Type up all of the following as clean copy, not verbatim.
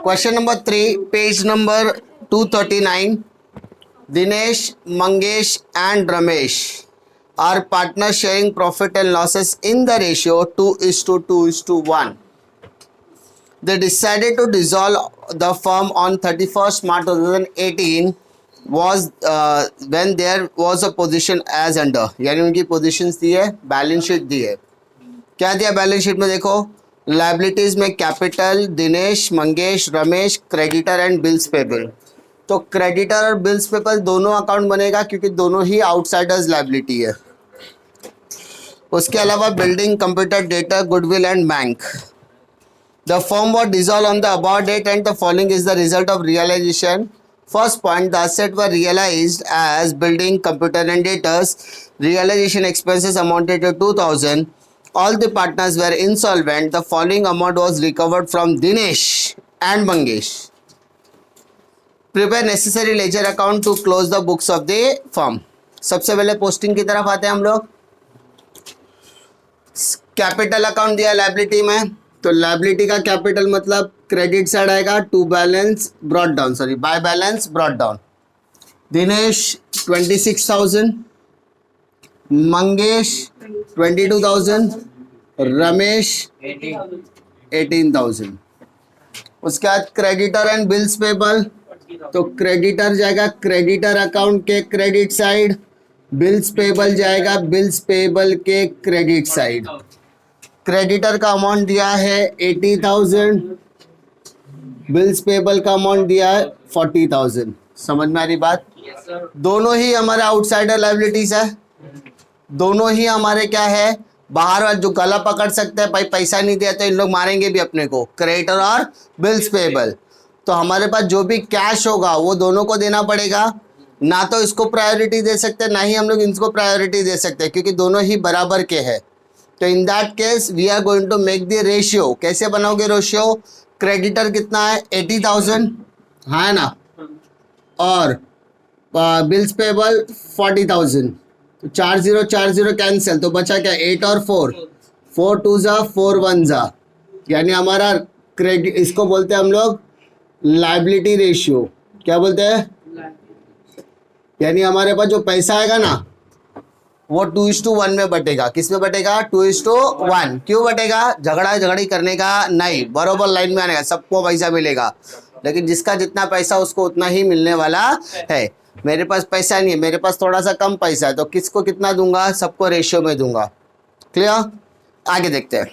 Question number 3, page number 239. Dinesh, Mangesh and Ramesh are partners sharing profit and losses in the ratio 2:2:1. They decided to dissolve the firm on 31st March 2018 was when there was a position as under, यानी उनकी positions दी है, balance sheet दी है. क्या दिया balance sheet में? देखो liabilities में capital, Dinesh, Mangesh, Ramesh, creditor and bills payable. तो क्रेडिटर और बिल्स पेबल दोनों अकाउंट बनेगा क्योंकि दोनों ही आउटसाइडर्स लाइबिलिटी है. उसके अलावा building, computer, data, goodwill and bank. The firm was dissolved on the above date and the following is the result of realization. First point, the assets were realized as building, computer and debtors. Realization expenses amounted to 2,000. All the partners were insolvent. The following amount was recovered from Dinesh and Mangesh. Prepare necessary ledger account to close the books of the firm. सबसे पहले posting की तरफ आते हैं हम लोग. Capital account दिया liability में, तो लाइबिलिटी का कैपिटल मतलब क्रेडिट साइड आएगा, to balance brought down, sorry by balance brought down. Dinesh 26,000, Mangesh 22,000, Ramesh 18,000. उसके बाद क्रेडिटर एंड बिल्स पेबल, तो क्रेडिटर जाएगा क्रेडिटर अकाउंट के क्रेडिट साइड, बिल्स पेबल जाएगा बिल्स पेबल के क्रेडिट साइड. क्रेडिटर का अमाउंट दिया है 80,000, बिल्स पेबल का अमाउंट दिया है 40,000. समझ में आ रही बात? दोनों ही हमारे आउटसाइडर लाइबिलिटीज है, दोनों ही हमारे क्या है, बाहर वाले जो गला पकड़ सकते हैं, भाई पैसा नहीं दिया तो इन लोग मारेंगे भी अपने को, क्रेडिटर और बिल्स पेबल. तो हमारे पास जो भी कैश होगा वो दोनों को देना पड़ेगा. ना तो इसको प्रायोरिटी दे सकते, ना ही हम लोग इनको प्रायोरिटी दे सकते क्योंकि दोनों ही बराबर के हैं. तो in that case we are going to make the ratio. कैसे बनाओगे रेशियो? क्रेडिटर कितना है 80,000 है ना, और बिल्स पेबल 40,000. तो 40 कैंसिल, तो बचा क्या 8 और 4, 4 2 जा 4 1 जा, यानी हमारा क्रेडिट, इसको बोलते हैं हम लोग लाइबिलिटी रेशियो. क्या बोलते हैं? यानी हमारे पास जो पैसा आएगा ना वो 2:1 में बटेगा. किस में बटेगा? 2:1. क्यों बटेगा? झगड़ा झगड़ी करने का नहीं, बरोबर लाइन में आने का, सबको पैसा मिलेगा. लेकिन जिसका जितना पैसा उसको उतना ही मिलने वाला है. मेरे पास पैसा नहीं है, मेरे पास थोड़ा सा कम पैसा है, तो किसको कितना दूंगा? सबको रेशियो में दूंगा. क्लियर? आगे देखते हैं.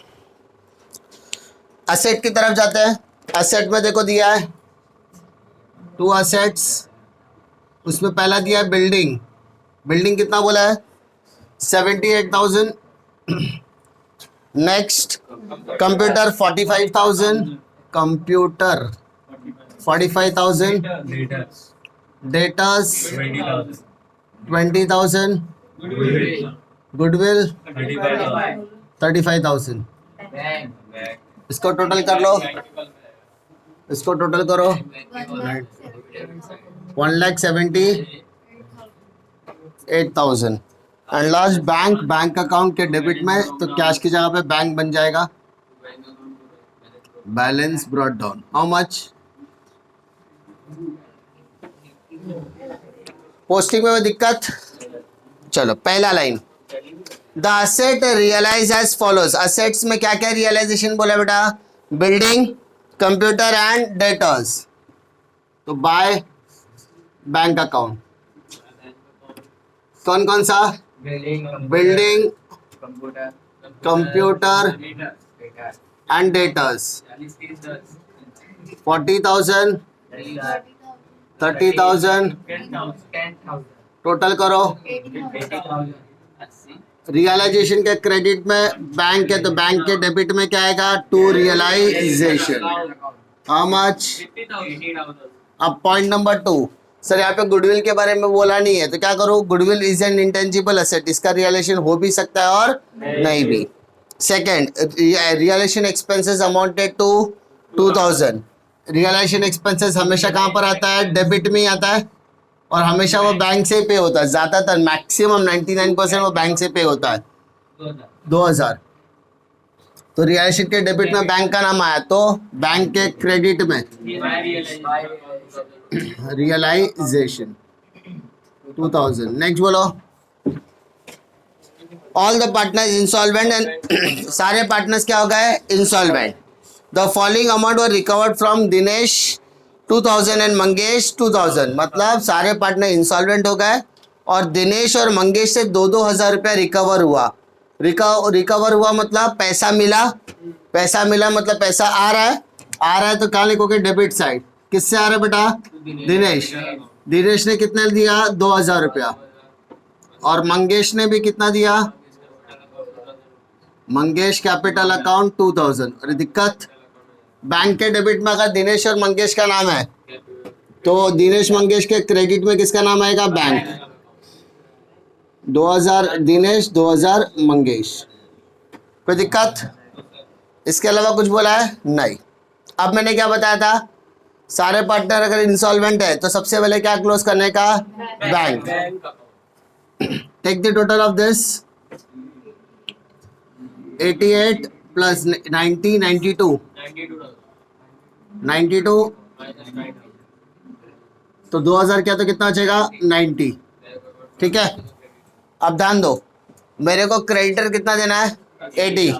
असेट की तरफ जाते हैं. असेट में देखो दिया है 2 असेट्स. उसमें पहला दिया है बिल्डिंग. बिल्डिंग कितना बोला है? 78,000. Next computer 45,000, computer 45,000, debtors 20,000, goodwill 35,000. इसको टोटल कर लो, इसको टोटल करो 1,78,000. एंड लास्ट बैंक अकाउंट के डेबिट में, तो कैश की जगह पे बैंक बन जाएगा. Balance brought down how much? Posting में दिक्कत? चलो पहला line, the asset realise as follows. Assets में क्या क्या रियलाइजेशन बोला बेटा? Building, computer and debtors. तो बाय बैंक अकाउंट कौन कौन सा? Building, computer and debtors. 40,000, 30,000, total करो. रियलाइजेशन के क्रेडिट में बैंक है, तो बैंक के डेबिट में क्या आएगा? To realisation. How much? अब पॉइंट नंबर 2. सर यहाँ पे गुडविल के बारे में बोला नहीं है, तो क्या करो? Goodwill is an intangible asset. इसका रियलाइजेशन हो भी सकता है और नहीं भी. Second, realisation expenses amounted to 2,000. Realisation expenses हमेशा कहाँ पर आता है? डेबिट में ही आता है, और हमेशा वो बैंक से पे होता है. ज़्यादातर मैक्सिमम 99% वो बैंक से पे होता है. 2,000. तो रियल एस्टेट के डेबिट में बैंक का नाम आया, तो बैंक के क्रेडिट में रियलाइजेशन 2000। नेक्स्ट बोलो, all the partners insolvent and सारे पार्टनर्स क्या हो गए, insolvent. The following amount were recovered from Dinesh 2000 and Mangesh 2000, मतलब सारे पार्टनर इंसॉल्वेंट हो गए और दिनेश और मंगेश से 2-2 हज़ार रुपया रिकवर हुआ। रिकवर हुआ मतलब पैसा मिला, पैसा मिला मतलब पैसा आ रहा है तो कहाँ लिखोगे, डेबिट साइड। किससे आ रहा है बेटा, दिनेश ने कितना दिया, 2,000 रुपया, और मंगेश ने भी कितना दिया, मंगेश कैपिटल अकाउंट 2000। अरे दिक्कत, बैंक के डेबिट में अगर दिनेश और मंगेश का नाम है तो दिनेश मंगेश के क्रेडिट में किसका नाम आएगा, बैंक। 2000 दिनेश, 2000 मंगेश। कोई दिक्कत, इसके अलावा कुछ बोला है नहीं। अब मैंने क्या बताया था, सारे पार्टनर अगर इंसॉल्वेंट है तो सबसे पहले क्या क्लोज करने का, bank. Take the total of this, 88 plus 90, 92 तो 2000 क्या तो कितना बचेगा, 90। ठीक है, अब ध्यान दो, मेरे को क्रेडिटर कितना देना है, 80,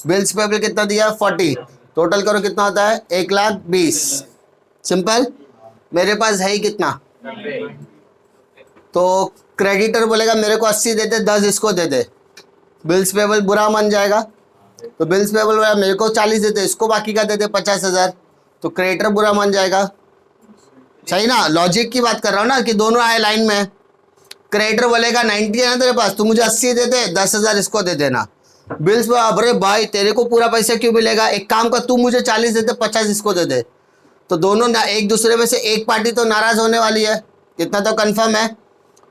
बिल्स पेबल कितना दिया, 40, टोटल करो कितना होता है, 1,20,000। सिंपल, मेरे पास है ही कितना, तो क्रेडिटर बोलेगा मेरे को 80 दे दे, 10 इसको दे दे। बिल्स पेबल बुरा मान जाएगा, तो बिल्स पेबल बोलेगा मेरे को 40 दे दे, इसको बाकी का दे दे 50,000, तो क्रेडिटर बुरा मान जाएगा। सही ना, लॉजिक की बात कर रहा हूँ ना कि दोनों आए लाइन में। क्रेडिटर बोलेगा 90 है ना तेरे पास, तू मुझे 80 दे दे, 10,000 इसको दे देना। बिल्स पे, अरे भाई तेरे को पूरा पैसा क्यों मिलेगा, एक काम कर, तू मुझे 40 दे दे, 50 इसको दे दे। तो दोनों एक दूसरे में से एक पार्टी तो नाराज होने वाली है, इतना तो कंफर्म है।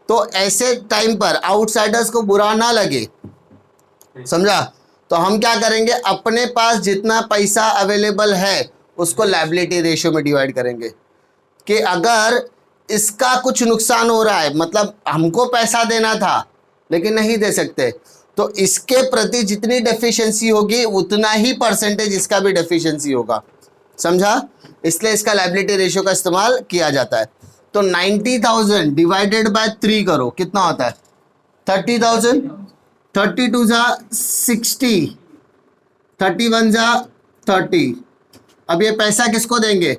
तो ऐसे टाइम पर आउटसाइडर्स को बुरा ना लगे, समझा, तो हम क्या करेंगे, अपने पास जितना पैसा अवेलेबल है उसको लायबिलिटी रेशियो में डिवाइड करेंगे कि अगर इसका कुछ नुकसान हो रहा है, मतलब हमको पैसा देना था लेकिन नहीं दे सकते, तो इसके प्रति जितनी डेफिशिएंसी होगी उतना ही परसेंटेज इसका भी डेफिशिएंसी होगा, समझा। इसलिए इसका लायबिलिटी रेशियो का इस्तेमाल किया जाता है। तो 90,000 डिवाइडेड बाय 3 करो, कितना होता है, 30,000। 32 जा 60, 31 जा 30। अब ये पैसा किसको देंगे,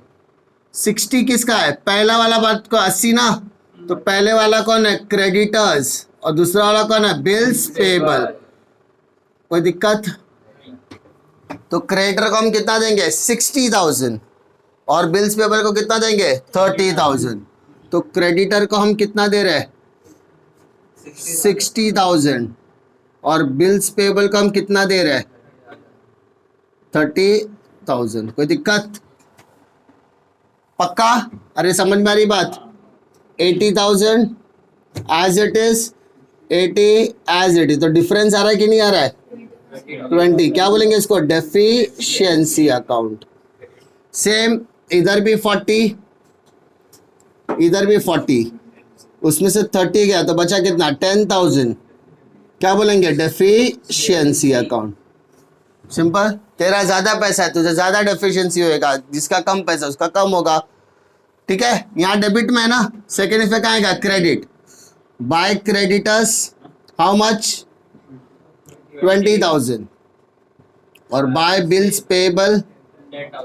60 किसका है, पहला वाला बात को 80 ना, तो पहले वाला कौन है, क्रेडिटर्स, और दूसरा वाला कौन है, बिल्स पेबल। कोई दिक्कत, तो क्रेडिटर को हम कितना देंगे, 60,000, और बिल्स पेबल को कितना देंगे, 30,000। तो क्रेडिटर को हम कितना दे रहे हैं, 60,000, और बिल्स पेबल को हम कितना दे रहे हैं, 30,000। कोई दिक्कत, पक्का, अरे समझ में आ रही बात। 80,000 as it is, 80 as it is, तो डिफरेंस आ रहा है कि नहीं आ रहा है, 20। क्या बोलेंगे इसको, डेफिशिएंसी अकाउंट। सेम इधर भी 40, इधर भी 40, उसमें से 30 गया तो बचा कितना, 10,000। क्या बोलेंगे, डेफिशिएंसी अकाउंट। सिंपल, तेरा ज्यादा पैसा है, तुझे ज्यादा डेफिशिएंसी होएगा, जिसका कम पैसा उसका कम होगा। ठीक है, यहाँ डेबिट में है ना, सेकेंड इफेक्ट आएगा credit, by creditors how much, 20,000, और बाय बिल्स पेबल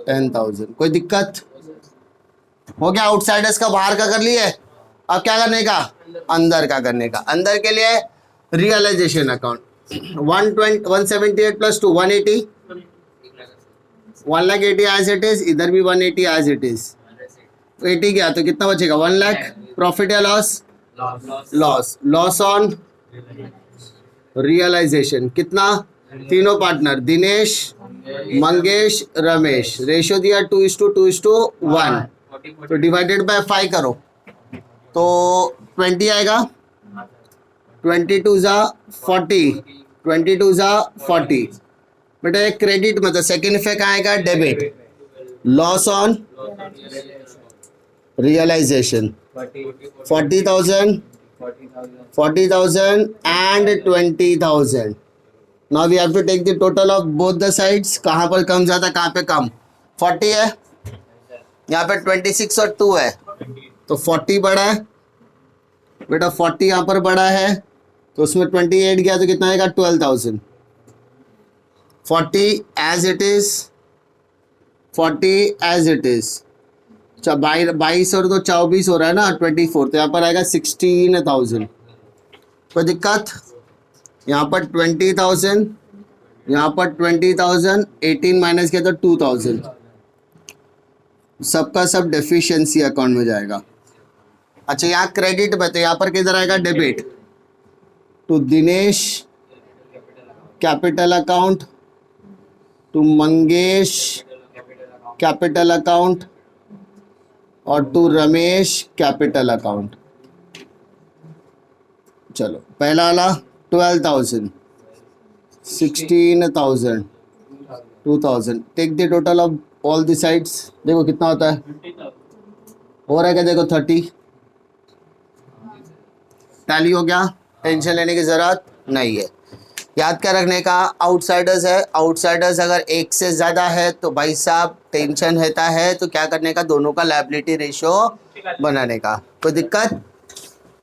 10,000। कोई दिक्कत, हो गया, आउटसाइडर्स का बाहर का कर लिए। अब क्या करने का, अंदर का करने का। अंदर के लिए realisation account, 178 plus 2 180, 1,80,000 as it is, इधर भी 180 एज इट इज। 80 गया तो कितना बचेगा, 1 लाख। प्रॉफिट या लॉस, लॉस ऑन रियलाइजेशन कितना, तीनों पार्टनर दिनेश मंगेश रमेश, रेशियो दिया 2:2:1, तो डिवाइडेड बाय 5 करो तो 20 आएगा। 22 जा 40, 22 जा 40। बेटा एक क्रेडिट मतलब सेकेंड इफेक्ट आएगा debit, loss on realisation 40,000 and 20,000। Now we have to take the total of both the sides. कहाँ पर कम ज़्यादा, कहाँ पे कम? 40 है, यहाँ पे 26 और 2 है, तो 40 बड़ा है बेटा, 40 यहाँ पर बड़ा है, तो उसमें 28 गया तो कितना आएगा? 12,000। 40 as it is, 40 as it is. 22 और तो 24 हो रहा है ना, 24, तो यहाँ पर आएगा 16,000। कोई दिक्कत? यहाँ पर 20,000, यहाँ पर 20,000, 18 माइनस किया तो 2,000, सबका सब डेफिशिएंसी अकाउंट में जाएगा। अच्छा यहाँ क्रेडिट में, तो यहाँ पर किधर आएगा? Debit to Dinesh capital account, to Mangesh capital account, और टू रमेश कैपिटल अकाउंट। चलो पहला वाला 12,000, 16,000, 2,000। Take the total of all the sides. देखो कितना होता है, हो रहा है क्या? देखो 30। टैली हो गया, टेंशन लेने की जरूरत नहीं है। याद क्या रखने का? आउटसाइडर्स है, आउटसाइडर्स अगर एक से ज़्यादा है तो भाई साहब टेंशन रहता है, तो क्या करने का? दोनों का लायबिलिटी रेशियो बनाने का। कोई दिक्कत?